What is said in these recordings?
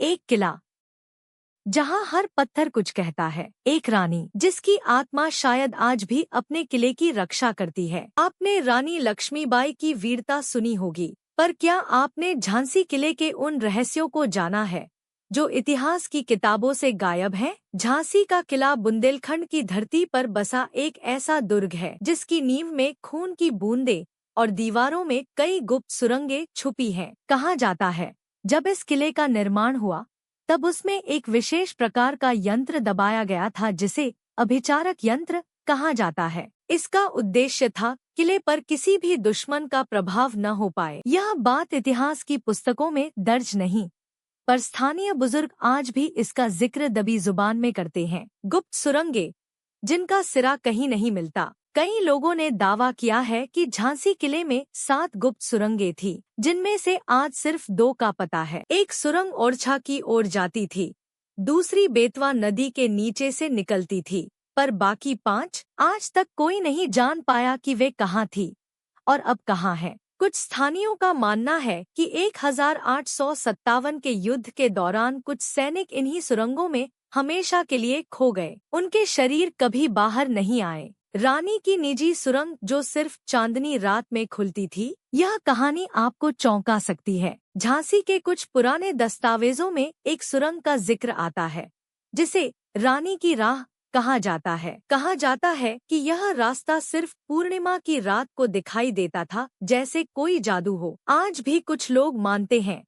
एक किला जहाँ हर पत्थर कुछ कहता है। एक रानी जिसकी आत्मा शायद आज भी अपने किले की रक्षा करती है। आपने रानी लक्ष्मीबाई की वीरता सुनी होगी, पर क्या आपने झांसी किले के उन रहस्यों को जाना है जो इतिहास की किताबों से गायब हैं? झांसी का किला बुंदेलखंड की धरती पर बसा एक ऐसा दुर्ग है जिसकी नींव में खून की बूंदें और दीवारों में कई गुप्त सुरंगें छुपी हैं। कहा जाता है जब इस किले का निर्माण हुआ तब उसमें एक विशेष प्रकार का यंत्र दबाया गया था जिसे अभिचारक यंत्र कहा जाता है। इसका उद्देश्य था किले पर किसी भी दुश्मन का प्रभाव न हो पाए। यह बात इतिहास की पुस्तकों में दर्ज नहीं, पर स्थानीय बुजुर्ग आज भी इसका जिक्र दबी जुबान में करते हैं। गुप्त सुरंगें जिनका सिरा कहीं नहीं मिलता। कई लोगों ने दावा किया है कि झांसी किले में 7 गुप्त सुरंगें थी, जिनमें से आज सिर्फ 2 का पता है। एक सुरंग ओरछा की ओर जाती थी, दूसरी बेतवा नदी के नीचे से निकलती थी, पर बाकी 5 आज तक कोई नहीं जान पाया कि वे कहाँ थी और अब कहाँ है। कुछ स्थानियों का मानना है कि 1857 के युद्ध के दौरान कुछ सैनिक इन्हीं सुरंगों में हमेशा के लिए खो गए। उनके शरीर कभी बाहर नहीं आए। रानी की निजी सुरंग जो सिर्फ चांदनी रात में खुलती थी, यह कहानी आपको चौंका सकती है। झांसी के कुछ पुराने दस्तावेजों में एक सुरंग का जिक्र आता है जिसे रानी की राह कहा जाता है। कहा जाता है कि यह रास्ता सिर्फ पूर्णिमा की रात को दिखाई देता था, जैसे कोई जादू हो। आज भी कुछ लोग मानते हैं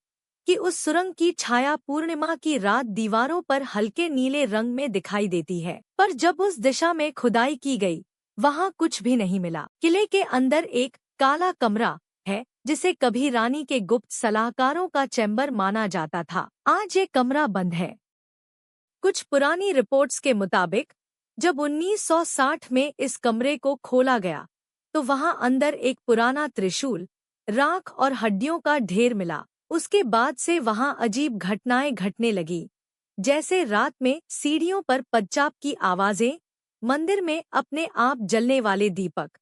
कि उस सुरंग की छाया पूर्णिमा की रात दीवारों पर हल्के नीले रंग में दिखाई देती है, पर जब उस दिशा में खुदाई की गई वहाँ कुछ भी नहीं मिला। किले के अंदर एक काला कमरा है जिसे कभी रानी के गुप्त सलाहकारों का चैम्बर माना जाता था। आज ये कमरा बंद है। कुछ पुरानी रिपोर्ट्स के मुताबिक जब 1960 में इस कमरे को खोला गया तो वहां अंदर एक पुराना त्रिशूल, राख और हड्डियों का ढेर मिला। उसके बाद से वहां अजीब घटनाएं घटने लगी, जैसे रात में सीढ़ियों पर पदचाप की आवाजें, मंदिर में अपने आप जलने वाले दीपक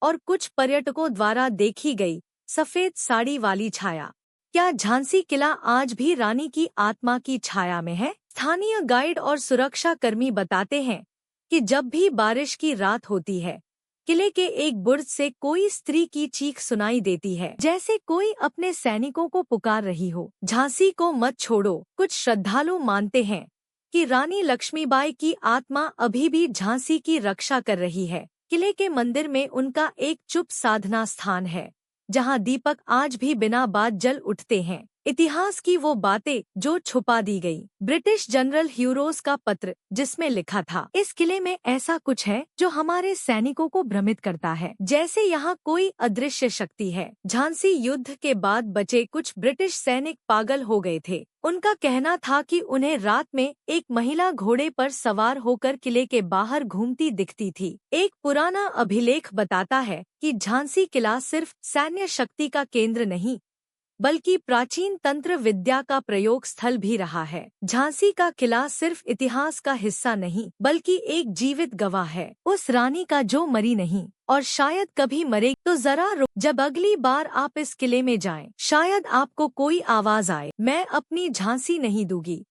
और कुछ पर्यटकों द्वारा देखी गई सफेद साड़ी वाली छाया। क्या झांसी किला आज भी रानी की आत्मा की छाया में है? स्थानीय गाइड और सुरक्षा कर्मी बताते हैं कि जब भी बारिश की रात होती है, किले के एक बुर्ज से कोई स्त्री की चीख सुनाई देती है, जैसे कोई अपने सैनिकों को पुकार रही हो। झांसी को मत छोड़ो। कुछ श्रद्धालु मानते हैं कि रानी लक्ष्मीबाई की आत्मा अभी भी झांसी की रक्षा कर रही है। किले के मंदिर में उनका एक चुप साधना स्थान है, जहां दीपक आज भी बिना बात जल उठते हैं। इतिहास की वो बातें जो छुपा दी गई। ब्रिटिश जनरल ह्यूरोज का पत्र जिसमें लिखा था, इस किले में ऐसा कुछ है जो हमारे सैनिकों को भ्रमित करता है, जैसे यहाँ कोई अदृश्य शक्ति है। झांसी युद्ध के बाद बचे कुछ ब्रिटिश सैनिक पागल हो गए थे। उनका कहना था कि उन्हें रात में एक महिला घोड़े पर सवार होकर किले के बाहर घूमती दिखती थी। एक पुराना अभिलेख बताता है कि झांसी किला सिर्फ सैन्य शक्ति का केंद्र नहीं, बल्कि प्राचीन तंत्र विद्या का प्रयोग स्थल भी रहा है। झांसी का किला सिर्फ इतिहास का हिस्सा नहीं, बल्कि एक जीवित गवाह है उस रानी का जो मरी नहीं और शायद कभी मरेगी। तो जरा रुक, जब अगली बार आप इस किले में जाएं, शायद आपको कोई आवाज आए। मैं अपनी झांसी नहीं दूंगी।